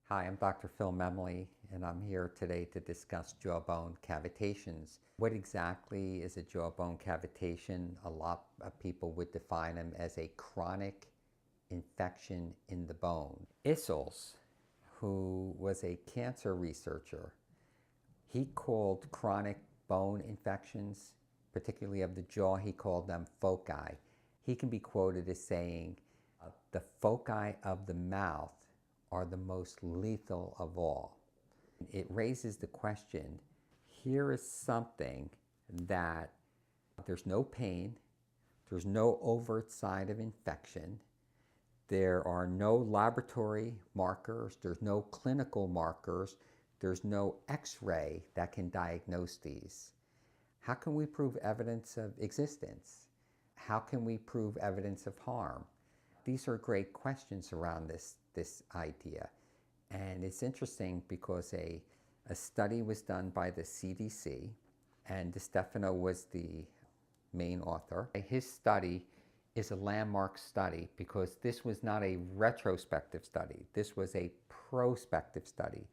Hi, I'm Dr. Phil Memley, and I'm here today to discuss jawbone cavitations. What exactly is a jawbone cavitation? A lot of people would define them as a chronic infection in the bone. Issels, who was a cancer researcher, he called chronic bone infections, particularly of the jaw, he called them foci. He can be quoted as saying, the foci of the mouth are the most lethal of all. It raises the question, here is something that there's no pain, there's no overt sign of infection, there are no laboratory markers, there's no clinical markers, there's no x-ray that can diagnose these. How can we prove evidence of existence? How can we prove evidence of harm? These are great questions around this idea. And it's interesting because a study was done by the CDC, and DeStefano was the main author. His study is a landmark study because this was not a retrospective study. This was a prospective study.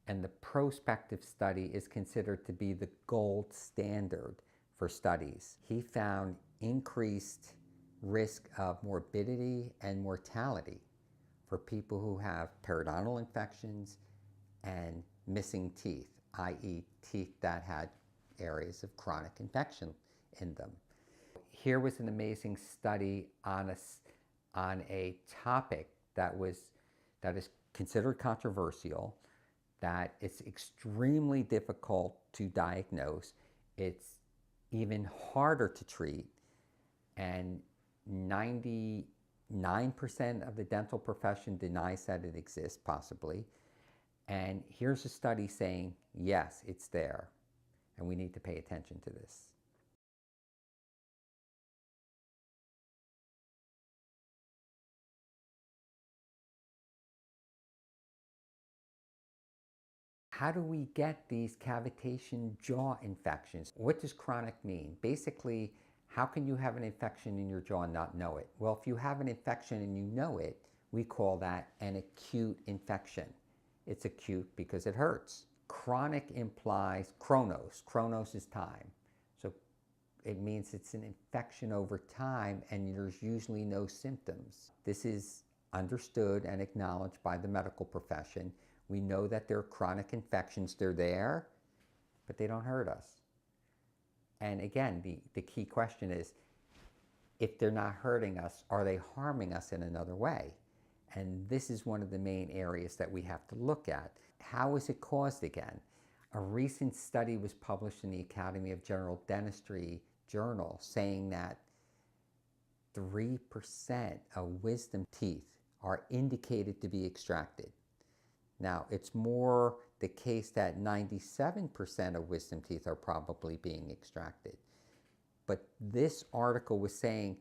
And the prospective study is considered to be the gold standard for studies. He found increased risk of morbidity and mortality for people who have periodontal infections and missing teeth, i.e. teeth that had areas of chronic infection in them. Here was an amazing study on a topic that is considered controversial, that it's extremely difficult to diagnose, it's even harder to treat, and 99% of the dental profession denies that it exists, possibly. And here's a study saying, yes, it's there, and we need to pay attention to this. How do we get these cavitation jaw infections? What does chronic mean? Basically, how can you have an infection in your jaw and not know it? Well, if you have an infection and you know it, we call that an acute infection. It's acute because it hurts. Chronic implies chronos. Chronos is time. So it means it's an infection over time and there's usually no symptoms. This is understood and acknowledged by the medical profession. We know that there are chronic infections. They're there, but they don't hurt us. And again, the key question is, if they're not hurting us, are they harming us in another way? And this is one of the main areas that we have to look at. How is it caused again? A recent study was published in the Academy of General Dentistry journal saying that 3% of wisdom teeth are indicated to be extracted. Now, it's more the case that 97% of wisdom teeth are probably being extracted. But this article was saying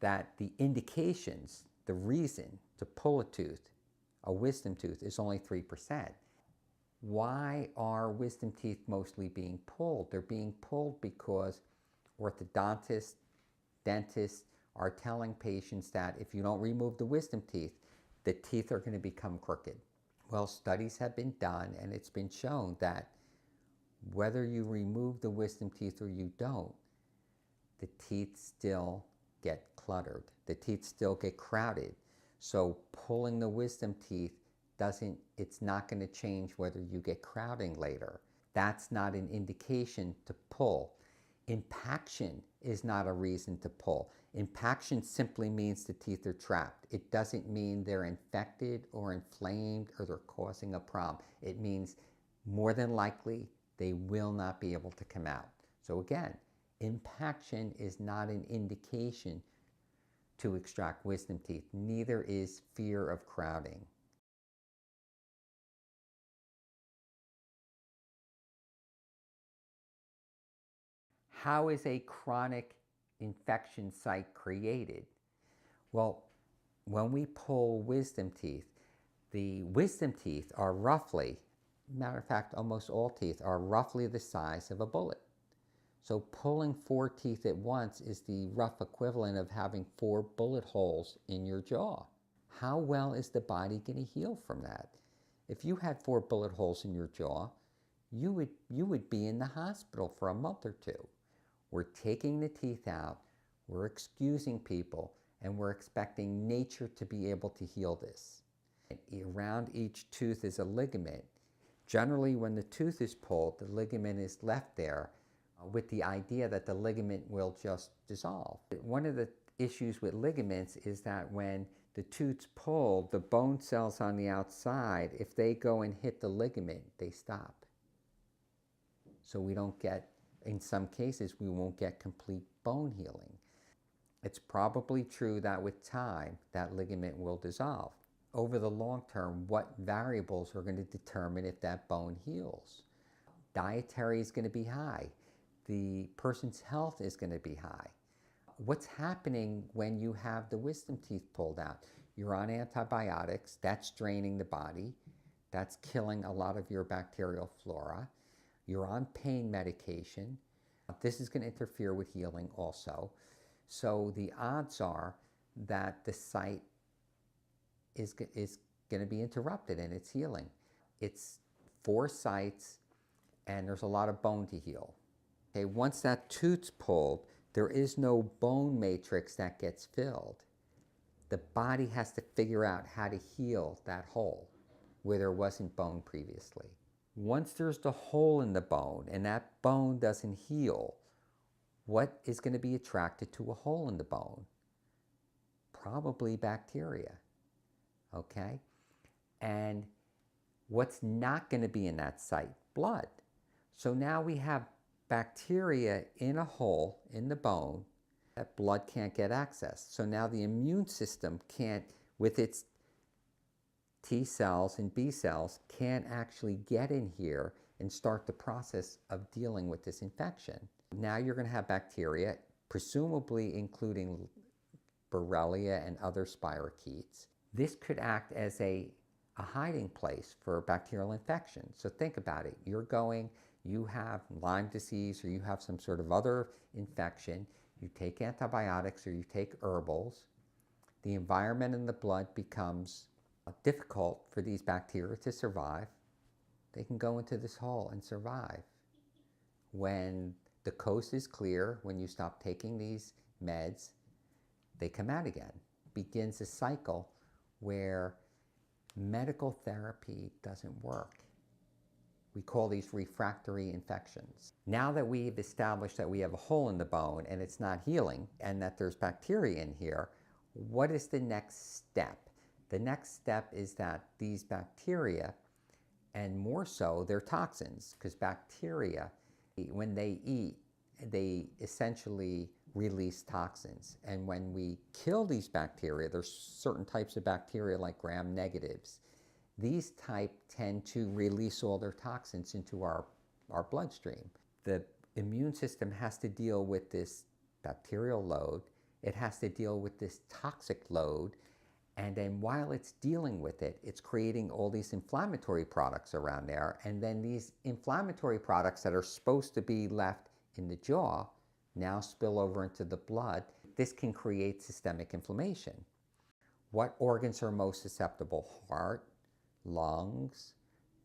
that the indications, the reason to pull a tooth, a wisdom tooth, is only 3%. Why are wisdom teeth mostly being pulled? They're being pulled because orthodontists, dentists are telling patients that if you don't remove the wisdom teeth, the teeth are going to become crooked. Well, studies have been done and it's been shown that whether you remove the wisdom teeth or you don't, the teeth still get cluttered. The teeth still get crowded. So pulling the wisdom teeth it's not going to change whether you get crowding later. That's not an indication to pull. Impaction is not a reason to pull. Impaction simply means the teeth are trapped. It doesn't mean they're infected or inflamed or they're causing a problem. It means more than likely they will not be able to come out. So again, impaction is not an indication to extract wisdom teeth. Neither is fear of crowding. How is a chronic infection site created? Well, when we pull wisdom teeth, the wisdom teeth are roughly, matter of fact, almost all teeth are roughly the size of a bullet. So pulling 4 teeth at once is the rough equivalent of having 4 bullet holes in your jaw. How well is the body going to heal from that? If you had 4 bullet holes in your jaw, you would be in the hospital for a month or two. We're taking the teeth out, we're excusing people, and we're expecting nature to be able to heal this. Around each tooth is a ligament. Generally, when the tooth is pulled, the ligament is left there with the idea that the ligament will just dissolve. One of the issues with ligaments is that when the tooth's pulled, the bone cells on the outside, if they go and hit the ligament, they stop. So we don't get, in some cases, we won't get complete bone healing. It's probably true that with time, that ligament will dissolve. Over the long term, what variables are going to determine if that bone heals? Dietary is going to be high. The person's health is going to be high. What's happening when you have the wisdom teeth pulled out? You're on antibiotics, that's draining the body, that's killing a lot of your bacterial flora. You're on pain medication. This is going to interfere with healing also. So the odds are that the site is going to be interrupted in its healing. It's 4 sites and there's a lot of bone to heal. Okay, once that tooth's pulled, there is no bone matrix that gets filled. The body has to figure out how to heal that hole where there wasn't bone previously. Once there's the hole in the bone and that bone doesn't heal, what is going to be attracted to a hole in the bone? Probably bacteria, okay? And what's not going to be in that site? Blood. So now we have bacteria in a hole in the bone that blood can't get access. So now the immune system can't, with its T cells and B cells, can't actually get in here and start the process of dealing with this infection. Now you're going to have bacteria, presumably including Borrelia and other spirochetes. This could act as a hiding place for bacterial infection. So think about it. You have Lyme disease or you have some sort of other infection. You take antibiotics or you take herbals. The environment in the blood becomes difficult for these bacteria to survive. They can go into this hole and survive. When the coast is clear, when you stop taking these meds, they come out again. Begins a cycle where medical therapy doesn't work. We call these refractory infections. Now that we've established that we have a hole in the bone and it's not healing and that there's bacteria in here, what is the next step? The next step is that these bacteria, and more so, they're toxins, because bacteria, when they eat, they essentially release toxins. And when we kill these bacteria, there's certain types of bacteria like gram-negatives. These type tend to release all their toxins into our bloodstream. The immune system has to deal with this bacterial load. It has to deal with this toxic load. And then while it's dealing with it, it's creating all these inflammatory products around there. And then these inflammatory products that are supposed to be left in the jaw now spill over into the blood. This can create systemic inflammation. What organs are most susceptible? Heart, lungs,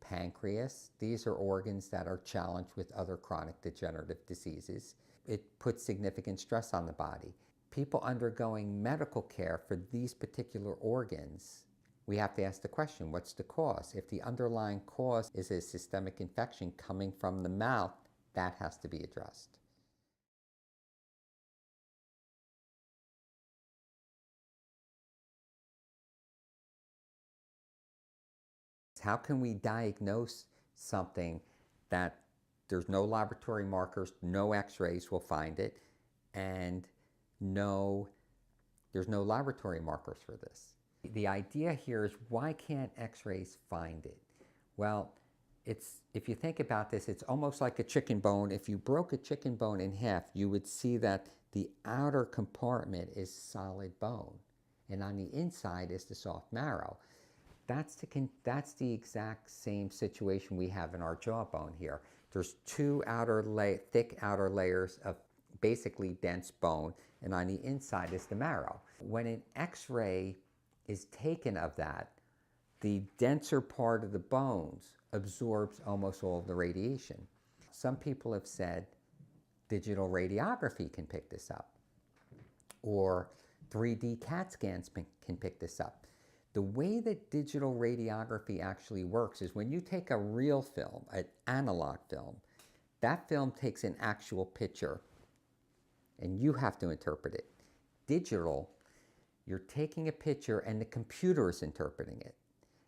pancreas. These are organs that are challenged with other chronic degenerative diseases. It puts significant stress on the body. People undergoing medical care for these particular organs, we have to ask the question, what's the cause? If the underlying cause is a systemic infection coming from the mouth, that has to be addressed. How can we diagnose something that there's no laboratory markers, no x-rays will find it, and there's no laboratory markers for this? The idea here is, why can't x-rays find it? Well, if you think about this, it's almost like a chicken bone. If you broke a chicken bone in half, you would see that the outer compartment is solid bone, and on the inside is the soft marrow. That's the exact same situation we have in our jawbone here. There's 2 thick outer layers of basically dense bone, and on the inside is the marrow. When an x-ray is taken of that, The denser part of the bones absorbs almost all of the radiation. Some people have said digital radiography can pick this up, or 3D CAT scans can pick this up. The way that digital radiography actually works is when you take a real film, an analog film, that film takes an actual picture and you have to interpret it. Digital, you're taking a picture and the computer is interpreting it.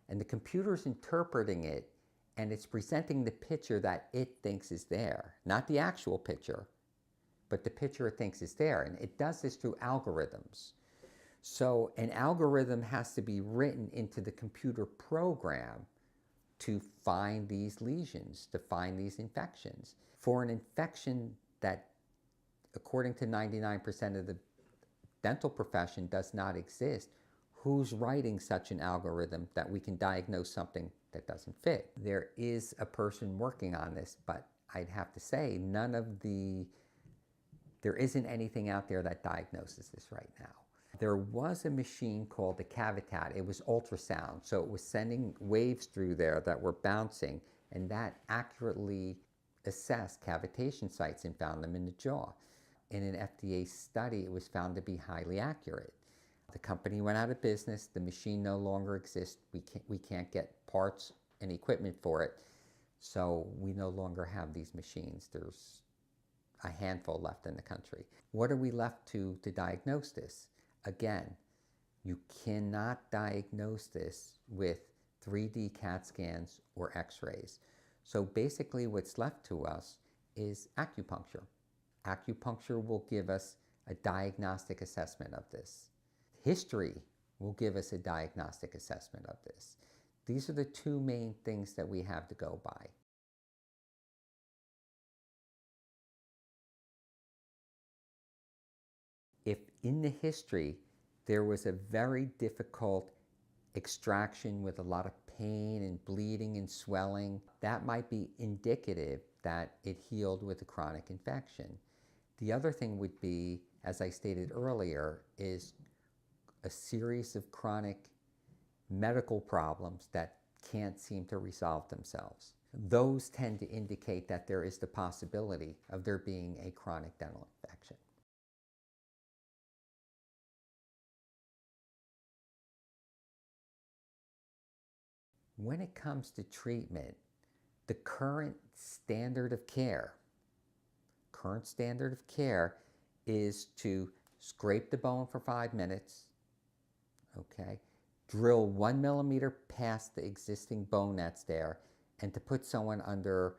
And the computer is interpreting it and it's presenting the picture that it thinks is there. Not the actual picture, but the picture it thinks is there. And it does this through algorithms. So an algorithm has to be written into the computer program to find these lesions, to find these infections. For an infection that, according to 99% of the dental profession, does not exist, who's writing such an algorithm that we can diagnose something that doesn't fit? There is a person working on this, but I'd have to say there isn't anything out there that diagnoses this right now. There was a machine called the Cavitation. It was ultrasound, so it was sending waves through there that were bouncing, and that accurately assessed cavitation sites and found them in the jaw. In an FDA study, it was found to be highly accurate. The company went out of business. The machine no longer exists. We can't get parts and equipment for it, so we no longer have these machines. There's a handful left in the country. What are we left to diagnose this? Again, you cannot diagnose this with 3D CAT scans or x-rays. So basically what's left to us is acupuncture. Acupuncture will give us a diagnostic assessment of this. History will give us a diagnostic assessment of this. These are the two main things that we have to go by. If in the history there was a very difficult extraction with a lot of pain and bleeding and swelling, that might be indicative that it healed with a chronic infection. The other thing would be, as I stated earlier, is a series of chronic medical problems that can't seem to resolve themselves. Those tend to indicate that there is the possibility of there being a chronic dental infection. When it comes to treatment, the current standard of care is to scrape the bone for 5 minutes, okay, drill 1 millimeter past the existing bone that's there, and to put someone under,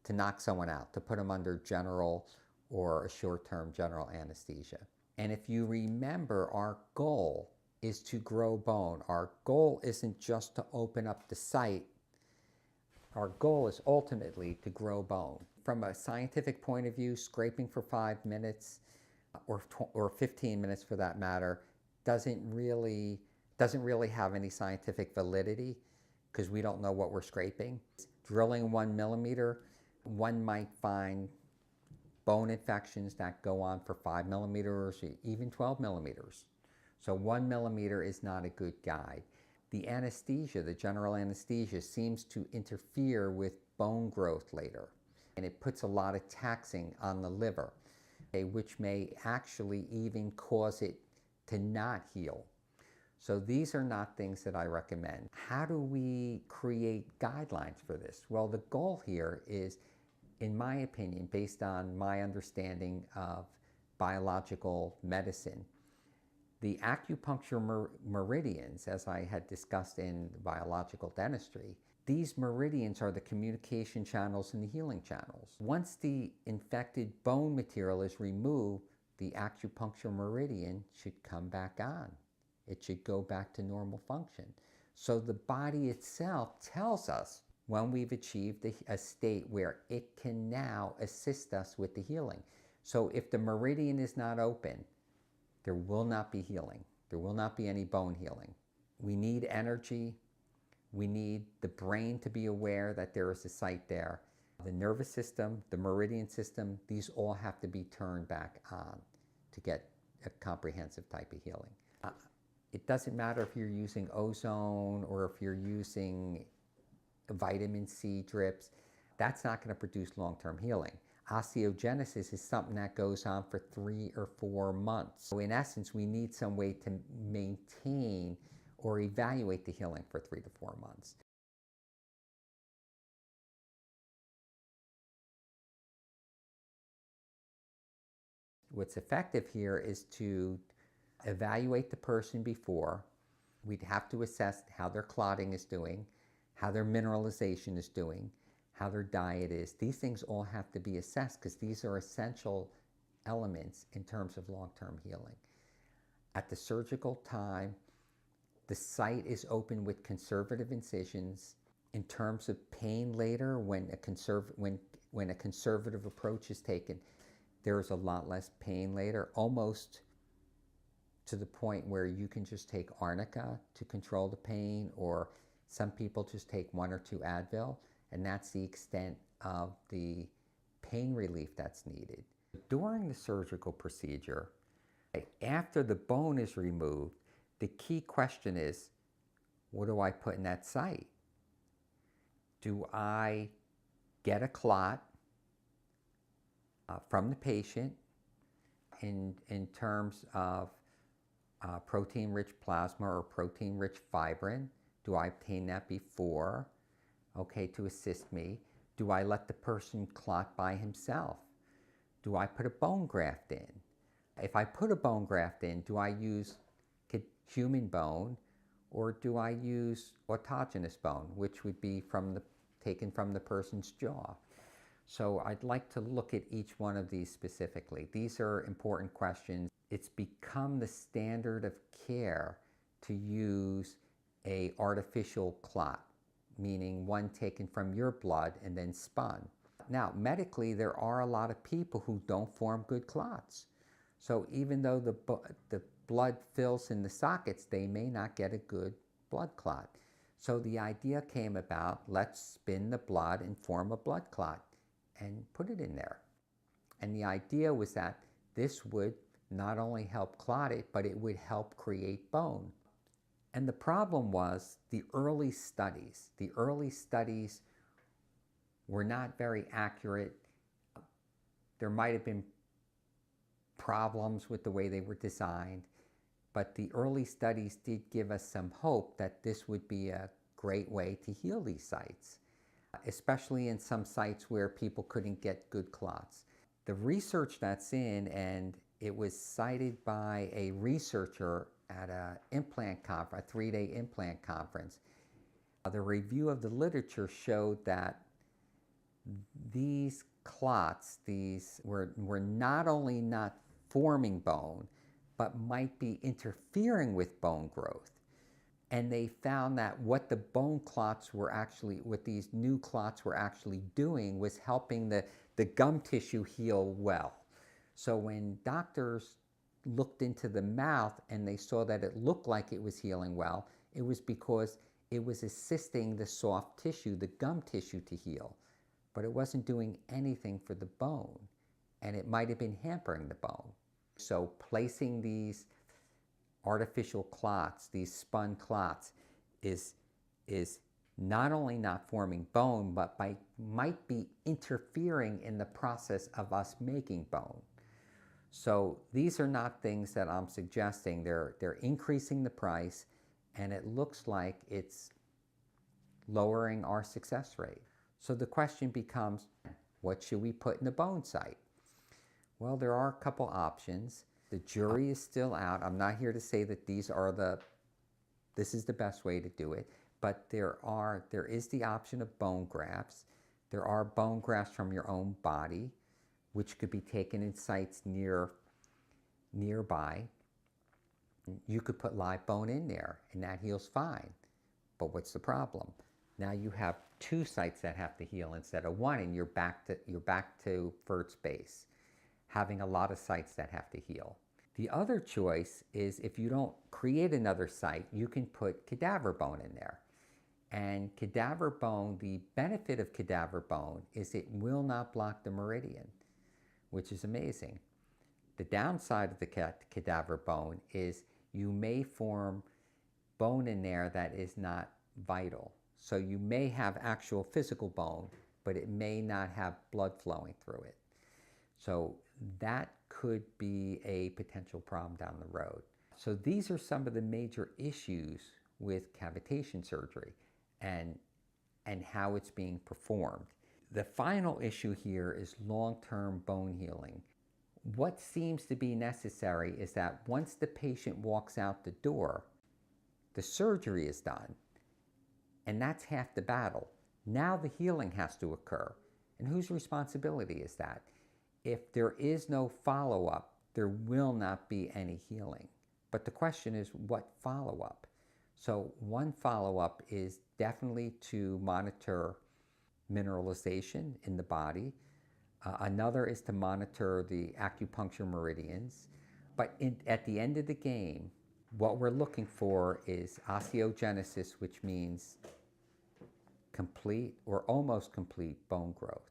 to knock someone out, to put them under general or a short-term general anesthesia. And if you remember, our goal is to grow bone. Our goal isn't just to open up the site. Our goal is ultimately to grow bone. From a scientific point of view, scraping for 5 minutes or 15 minutes for that matter doesn't really have any scientific validity because we don't know what we're scraping. Drilling 1 millimeter, one might find bone infections that go on for 5 millimeters, even 12 millimeters. So 1 millimeter is not a good guide. The anesthesia, the general anesthesia, seems to interfere with bone growth later. And it puts a lot of taxing on the liver, okay, which may actually even cause it to not heal. So these are not things that I recommend. How do we create guidelines for this? Well, the goal here is, in my opinion, based on my understanding of biological medicine, the acupuncture meridians, as I had discussed in biological dentistry, these meridians are the communication channels and the healing channels. Once the infected bone material is removed, the acupuncture meridian should come back on. It should go back to normal function. So the body itself tells us when we've achieved a state where it can now assist us with the healing. So if the meridian is not open, there will not be healing. There will not be any bone healing. We need energy. We need the brain to be aware that there is a site there. The nervous system, the meridian system, these all have to be turned back on to get a comprehensive type of healing. It doesn't matter if you're using ozone or if you're using vitamin C drips. That's not going to produce long-term healing. Osteogenesis is something that goes on for 3 or 4 months. So in essence, we need some way to maintain or evaluate the healing for 3 to 4 months. What's effective here is to evaluate the person before. We'd have to assess how their clotting is doing, how their mineralization is doing, how their diet is. These things all have to be assessed because these are essential elements in terms of long-term healing. At the surgical time, the site is open with conservative incisions. In terms of pain later, when a conservative approach is taken, there's a lot less pain later, almost to the point where you can just take arnica to control the pain, or some people just take 1 or 2 Advil, and that's the extent of the pain relief that's needed. During the surgical procedure, after the bone is removed, the key question is, what do I put in that site? Do I get a clot from the patient in terms of protein-rich plasma or protein-rich fibrin? Do I obtain that before, okay, to assist me? Do I let the person clot by himself? Do I put a bone graft in? If I put a bone graft in, do I use human bone or do I use autogenous bone, which would be taken from the person's jaw? So I'd like to look at each one of these specifically. These are important questions. It's become the standard of care to use an artificial clot, meaning one taken from your blood and then spun. Now, medically, there are a lot of people who don't form good clots. So even though the blood fills in the sockets, they may not get a good blood clot. So the idea came about, let's spin the blood and form a blood clot and put it in there. And the idea was that this would not only help clot it, but it would help create bone. And the problem was the early studies. The early studies were not very accurate. There might have been problems with the way they were designed, but the early studies did give us some hope that this would be a great way to heal these sites, especially in some sites where people couldn't get good clots. The research that's in, and it was cited by a researcher at a 3-day implant conference. The review of the literature showed that these clots, were not only not forming bone, but might be interfering with bone growth. And they found that what these new clots were actually doing was helping the gum tissue heal well. So when doctors looked into the mouth and they saw that it looked like it was healing well, it was because it was assisting the soft tissue, the gum tissue, to heal. But it wasn't doing anything for the bone, and it might have been hampering the bone. So placing these artificial clots, these spun clots, is not only not forming bone, but might be interfering in the process of us making bone. So these are not things that I'm suggesting. They're increasing the price, and it looks like it's lowering our success rate. So the question becomes, what should we put in the bone site? Well, there are a couple options. The jury is still out. I'm not here to say that this is the best way to do it, but there is the option of bone grafts. There are bone grafts from your own body, which could be taken in sites nearby. You could put live bone in there, and that heals fine. But what's the problem? Now you have 2 sites that have to heal instead of 1, and you're back to first base, having a lot of sites that have to heal. The other choice is, if you don't create another site, you can put cadaver bone in there. And cadaver bone, the benefit of cadaver bone is it will not block the meridian, which is amazing. The downside of the cadaver bone is you may form bone in there that is not vital. So you may have actual physical bone, but it may not have blood flowing through it. So that could be a potential problem down the road. So these are some of the major issues with cavitation surgery and how it's being performed. The final issue here is long-term bone healing. What seems to be necessary is that once the patient walks out the door, the surgery is done, and that's half the battle. Now the healing has to occur. And whose responsibility is that? If there is no follow-up, there will not be any healing. But the question is, what follow-up? So one follow-up is definitely to monitor mineralization in the body. Another is to monitor the acupuncture meridians. But at the end of the game, what we're looking for is osteogenesis, which means complete or almost complete bone growth.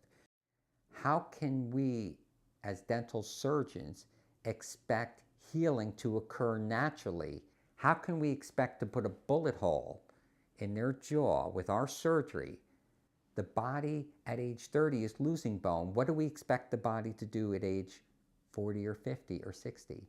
How can we, as dental surgeons, expect healing to occur naturally? How can we expect to put a bullet hole in their jaw with our surgery? The body at age 30 is losing bone. What do we expect the body to do at age 40 or 50 or 60?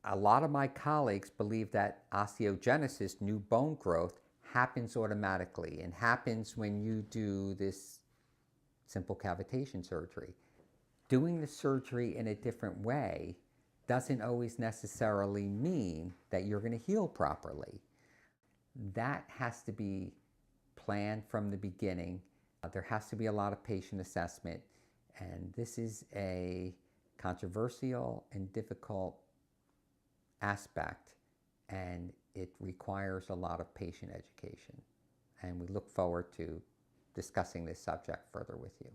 A lot of my colleagues believe that osteogenesis, new bone growth, happens automatically and happens when you do this simple cavitation surgery. Doing the surgery in a different way doesn't always necessarily mean that you're going to heal properly. That has to be planned from the beginning. There has to be a lot of patient assessment, and this is a controversial and difficult aspect, and it requires a lot of patient education. And we look forward to discussing this subject further with you.